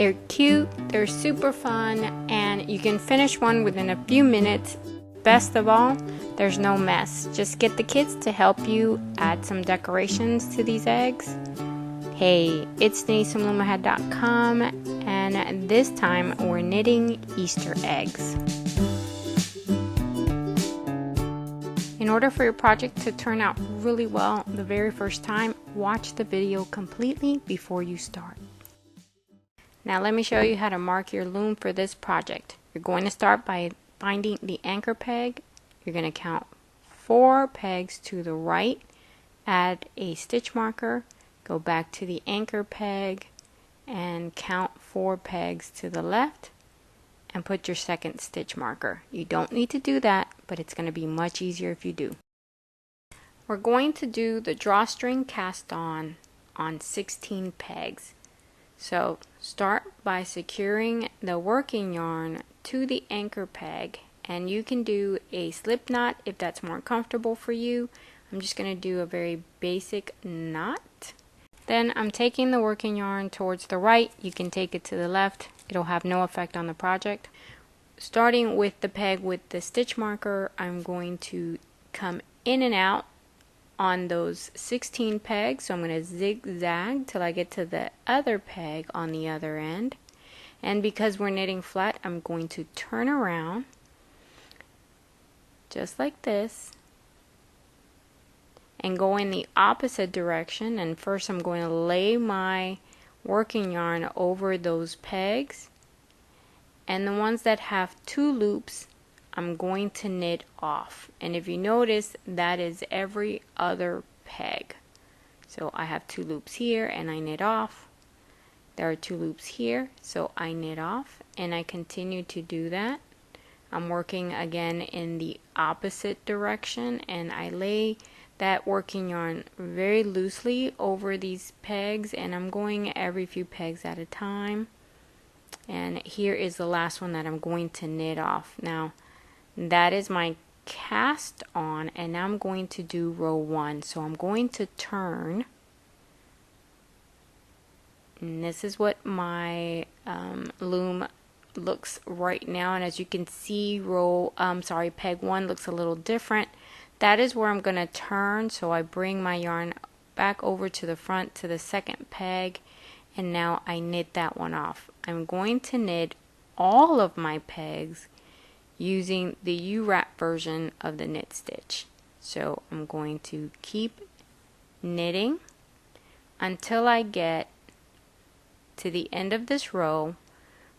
They're cute, they're super fun, and you can finish one within a few minutes. Best of all, there's no mess. Just get the kids to help you add some decorations to these eggs. Hey, it's Denise from LoomaHat.com, and this time we're knitting Easter eggs. In order for your project to turn out really well the very first time, watch the video completely before you start. Now let me show you how to mark your loom for this project. You're going to start by finding the anchor peg. You're going to count 4 pegs to the right, add a stitch marker, go back to the anchor peg, and count 4 pegs to the left, and put your second stitch marker. You don't need to do that, but it's going to be much easier if you do. We're going to do the drawstring cast on 16 pegs. So start by securing the working yarn to the anchor peg, and you can do a slip knot if that's more comfortable for you. I'm just going to do a very basic knot. Then I'm taking the working yarn towards the right. You can take it to the left. It'll have no effect on the project. Starting with the peg with the stitch marker, I'm going to come in and out on those 16 pegs. So I'm going to zigzag till I get to the other peg on the other end. And because we're knitting flat, I'm going to turn around just like this and go in the opposite direction. And first I'm going to lay my working yarn over those pegs, and the ones that have 2 loops I'm going to knit off. And if you notice, that is every other peg. So I have 2 loops here and I knit off. There are 2 loops here, so I knit off, and I continue to do that. I'm working again in the opposite direction, and I lay that working yarn very loosely over these pegs, and I'm going every few pegs at a time. And here is the last one that I'm going to knit off. Now that is my cast on, and now I'm going to do row 1. So I'm going to turn, and this is what my loom looks right now. And as you can see, peg 1 looks a little different. That is where I'm going to turn. So I bring my yarn back over to the front to the second peg, and now I knit that one off. I'm going to knit all of my pegs using the U-wrap version of the knit stitch. So I'm going to keep knitting until I get to the end of this row,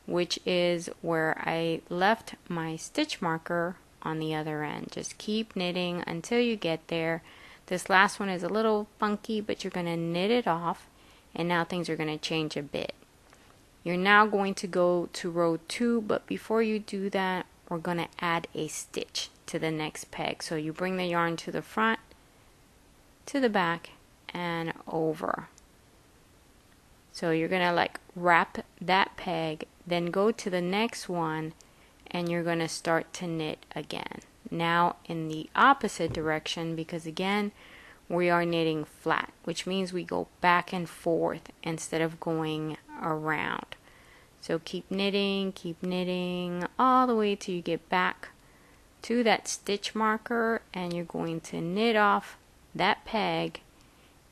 which is where I left my stitch marker on the other end. Just keep knitting until you get there. This last one is a little funky, but you're going to knit it off, and now things are going to change a bit. You're now going to go to row 2, but before you do that, we're going to add a stitch to the next peg. So you bring the yarn to the front, to the back, and over. So you're going to wrap that peg, then go to the next one, and you're going to start to knit again. Now in the opposite direction, because again we are knitting flat, which means we go back and forth instead of going around. So keep knitting all the way till you get back to that stitch marker, and you're going to knit off that peg.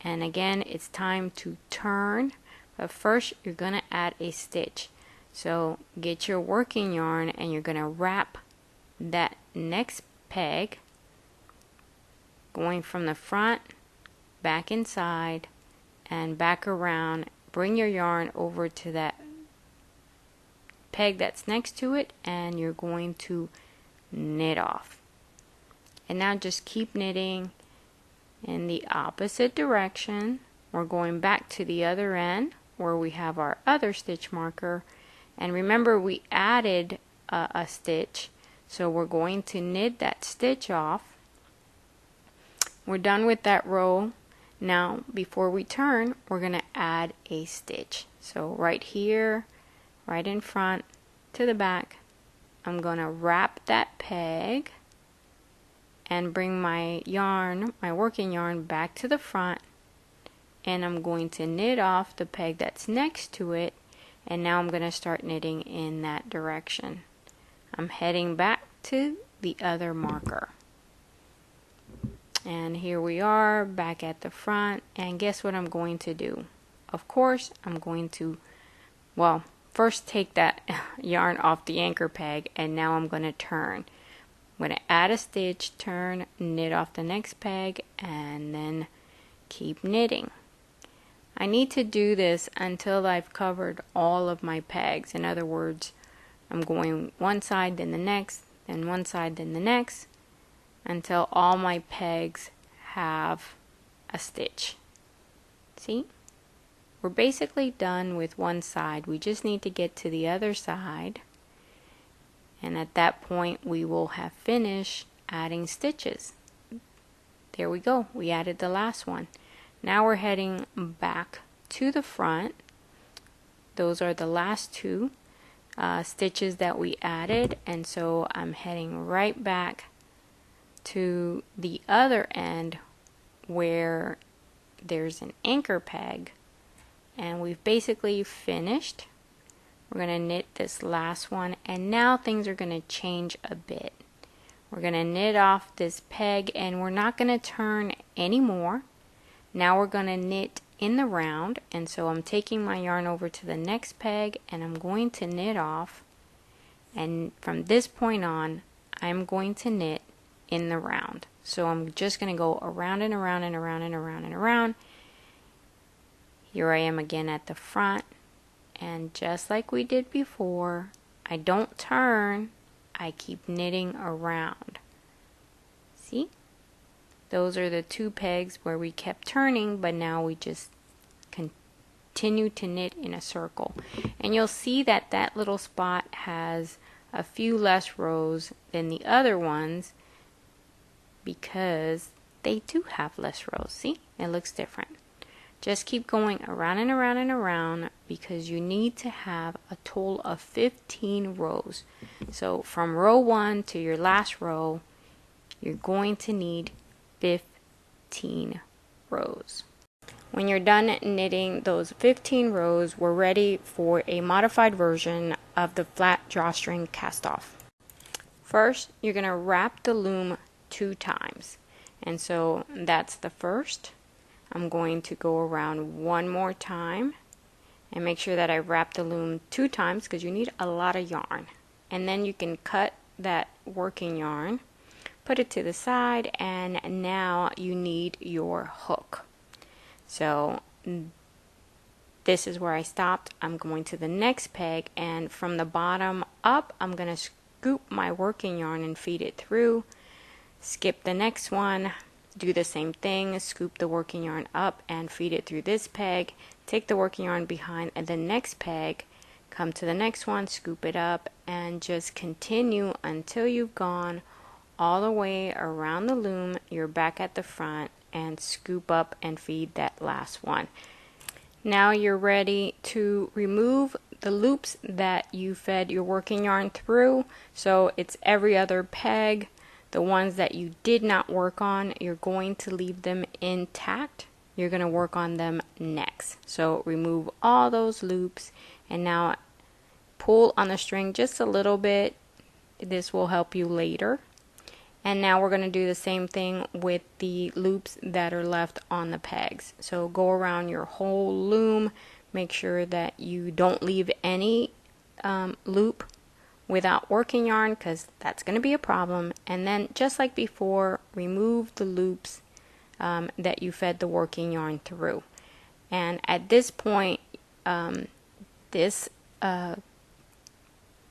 And again, it's time to turn, but first you're going to add a stitch. So get your working yarn, and you're going to wrap that next peg, going from the front, back inside, and back around. Bring your yarn over to that peg that's next to it, and you're going to knit off. And now just keep knitting in the opposite direction. We're going back to the other end where we have our other stitch marker, and remember we added a stitch, so we're going to knit that stitch off. We're done with that row. Now before we turn, we're going to add a stitch. So right here, right in front to the back, I'm going to wrap that peg and bring my yarn, my working yarn, back to the front, and I'm going to knit off the peg that's next to it, and now I'm going to start knitting in that direction. I'm heading back to the other marker. And here we are back at the front, and guess what I'm going to do? Of course, I'm going to, well, first take that yarn off the anchor peg, and now I'm going to turn. I'm going to add a stitch, turn, knit off the next peg, and then keep knitting. I need to do this until I've covered all of my pegs. In other words, I'm going one side, then the next, then one side, then the next, until all my pegs have a stitch. See? We're basically done with one side. We just need to get to the other side, and at that point we will have finished adding stitches. There we go. We added the last one. Now we're heading back to the front. Those are the last two stitches that we added, and so I'm heading right back to the other end where there's an anchor peg, and we've basically finished. We're going to knit this last one, and now things are going to change a bit. We're going to knit off this peg, and we're not going to turn anymore. Now we're going to knit in the round, and so I'm taking my yarn over to the next peg, and I'm going to knit off, and from this point on I'm going to knit in the round. So I'm just going to go around and around and around and around and around. Here I am again at the front, and just like we did before, I don't turn, I keep knitting around. See? Those are the two pegs where we kept turning, but now we just continue to knit in a circle. And you'll see that that little spot has a few less rows than the other ones, because they do have less rows. See? It looks different. Just keep going around and around and around, because you need to have a total of 15 rows. So from row 1 to your last row, you're going to need 15 rows. When you're done knitting those 15 rows, we're ready for a modified version of the flat drawstring cast off. First, you're going to wrap the loom 2 times, and so that's the first. I'm going to go around one more time and make sure that I wrap the loom 2 times, because you need a lot of yarn. And then you can cut that working yarn, put it to the side, and now you need your hook. So this is where I stopped. I'm going to the next peg, and from the bottom up I'm going to scoop my working yarn and feed it through. Skip the next one, do the same thing, scoop the working yarn up and feed it through this peg, take the working yarn behind and the next peg, come to the next one, scoop it up, and just continue until you've gone all the way around the loom. You're back at the front, and scoop up and feed that last one. Now you're ready to remove the loops that you fed your working yarn through. So it's every other peg. The ones that you did not work on, you're going to leave them intact. You're going to work on them next. So remove all those loops, and now pull on the string just a little bit. This will help you later. And now we're going to do the same thing with the loops that are left on the pegs. So go around your whole loom, make sure that you don't leave any loop without working yarn, because that's going to be a problem. And then just like before, remove the loops that you fed the working yarn through. And at this point, this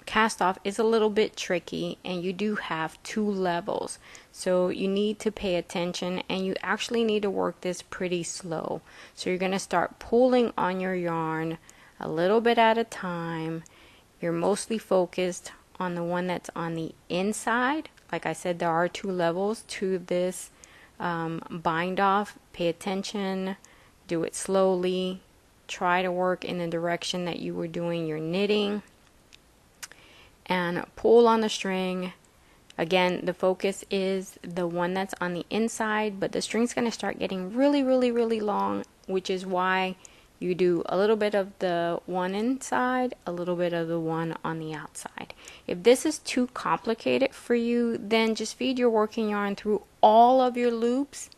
cast off is a little bit tricky, and you do have 2 levels, so you need to pay attention, and you actually need to work this pretty slow. So you're going to start pulling on your yarn a little bit at a time. You're mostly focused on the one that's on the inside. Like I said, there are 2 levels to this bind off. Pay attention, do it slowly, try to work in the direction that you were doing your knitting, and pull on the string. Again, the focus is the one that's on the inside, but the string's going to start getting really long, which is why You do a little bit of the one inside, a little bit of the one on the outside. If this is too complicated for you, then just feed your working yarn through all of your loops.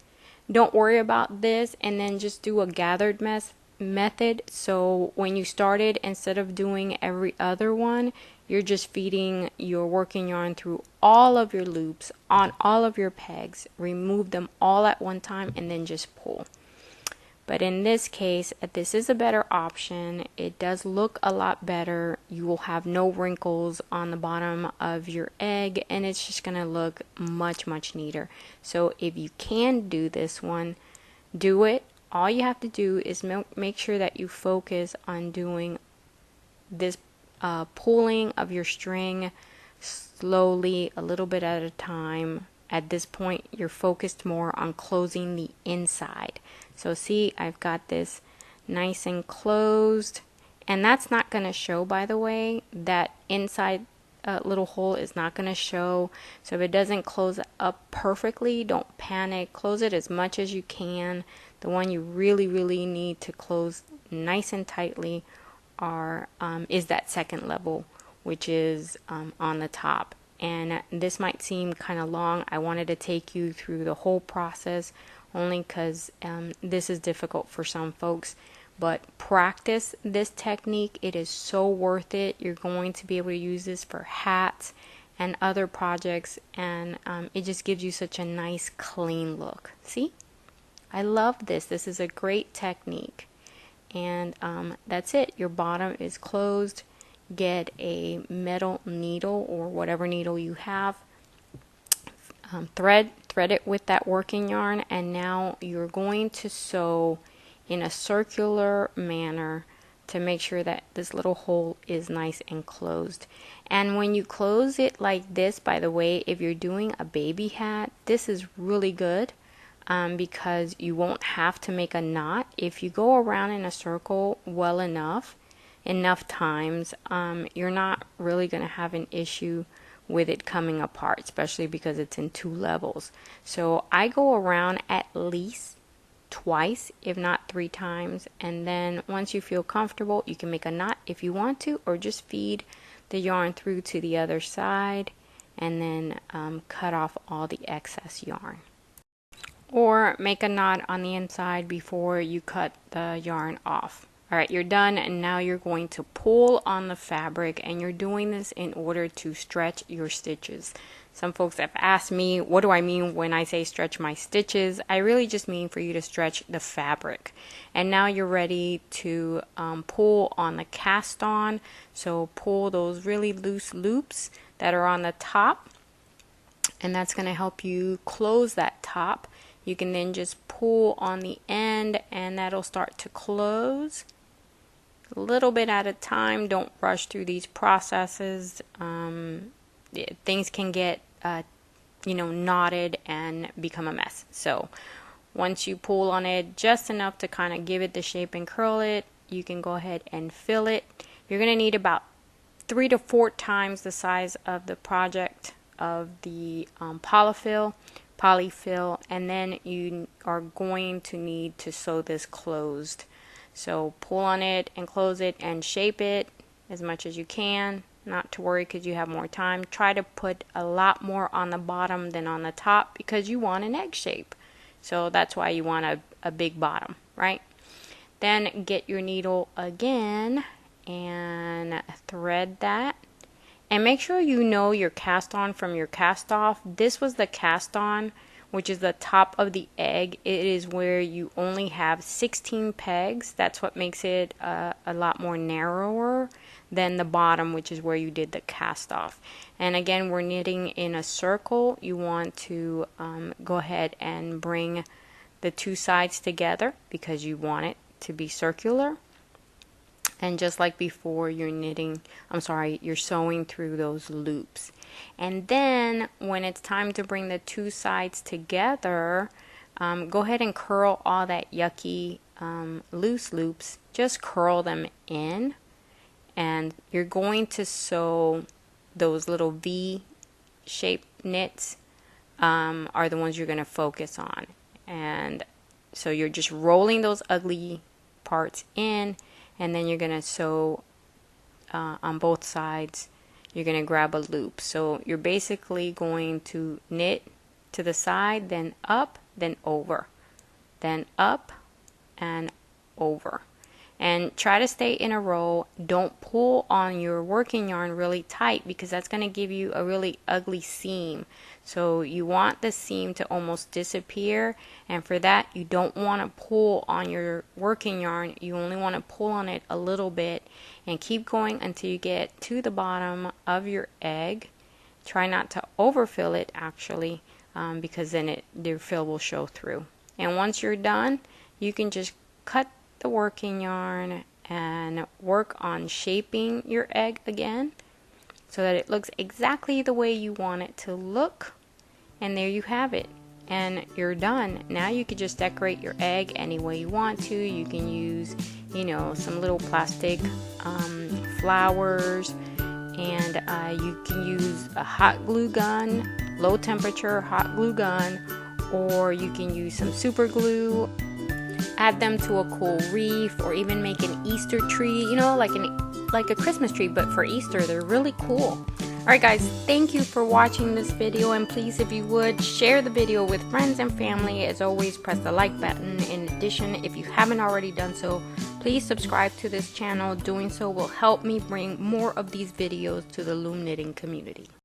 Don't worry about this, and then just do a gathered method. So when you started, instead of doing every other one, you're just feeding your working yarn through all of your loops on all of your pegs. Remove them all at one time and then just pull. But in this case, this is a better option. It does look a lot better. You will have no wrinkles on the bottom of your egg, and it's just going to look much, much neater. So if you can do this one, do it. All you have to do is make sure that you focus on doing this pulling of your string slowly, a little bit at a time. At this point, you're focused more on closing the inside. So see, I've got this nice and closed, and that's not going to show, by the way. That inside little hole is not going to show. So if it doesn't close up perfectly, don't panic. Close it as much as you can. The one you really, really need to close nice and tightly is that second level, which is on the top. And this might seem kind of long. I wanted to take you through the whole process only because this is difficult for some folks. But practice this technique. It is so worth it. You're going to be able to use this for hats and other projects, and it just gives you such a nice clean look. See? I love this. This is a great technique. And that's it. Your bottom is closed. Get a metal needle or whatever needle you have. Thread it with that working yarn, and now you're going to sew in a circular manner to make sure that this little hole is nice and closed. And when you close it like this, by the way, if you're doing a baby hat, this is really good because you won't have to make a knot. If you go around in a circle well enough times, you're not really going to have an issue with it coming apart, especially because it's in 2 levels. So I go around at least twice, if not 3 times, and then once you feel comfortable, you can make a knot if you want to, or just feed the yarn through to the other side and then cut off all the excess yarn. Or make a knot on the inside before you cut the yarn off. Alright, you're done, and now you're going to pull on the fabric, and you're doing this in order to stretch your stitches. Some folks have asked me, what do I mean when I say stretch my stitches? I really just mean for you to stretch the fabric. And now you're ready to pull on the cast on. So pull those really loose loops that are on the top, and that's going to help you close that top. You can then just pull on the end, and that'll start to close. A little bit at a time. Don't rush through these processes. Things can get knotted and become a mess. So once you pull on it just enough to kind of give it the shape and curl it, you can go ahead and fill it. You're going to need about 3 to 4 times the size of the project of the polyfill, and then you are going to need to sew this closed. So pull on it and close it and shape it as much as you can. Not to worry because you have more time. Try to put a lot more on the bottom than on the top because you want an egg shape. So that's why you want a big bottom, right? Then get your needle again and thread that. And make sure you know your cast on from your cast off. This was the cast on, which is the top of the egg. It is where you only have 16 pegs. That's what makes it a lot more narrower than the bottom, which is where you did the cast off. And again, we're knitting in a circle. You want to go ahead and bring the 2 sides together because you want it to be circular. And just like before, you're sewing through those loops. And then when it's time to bring the 2 sides together, go ahead and curl all that yucky loose loops. Just curl them in, and you're going to sew those little V-shaped knits are the ones you're going to focus on. And so you're just rolling those ugly parts in, and then you're going to sew on both sides. You're going to grab a loop. So you're basically going to knit to the side, then up, then over, then up and over. And try to stay in a row. Don't pull on your working yarn really tight, because that's going to give you a really ugly seam. So you want the seam to almost disappear, and for that you don't want to pull on your working yarn. You only want to pull on it a little bit, and keep going until you get to the bottom of your egg. Try not to overfill it actually, because then your fill will show through. And once you're done, you can just cut the working yarn and work on shaping your egg again so that it looks exactly the way you want it to look. And there you have it, and you're done. Now you can just decorate your egg any way you want to. You can use, you know, some little plastic flowers, and you can use a hot glue gun, low temperature hot glue gun, or you can use some super glue. Add them to a cool wreath, or even make an Easter tree, you know, like a Christmas tree, but for Easter. They're really cool. Alright guys, thank you for watching this video, and please, if you would, share the video with friends and family. As always, press the like button. In addition, if you haven't already done so, please subscribe to this channel. Doing so will help me bring more of these videos to the loom knitting community.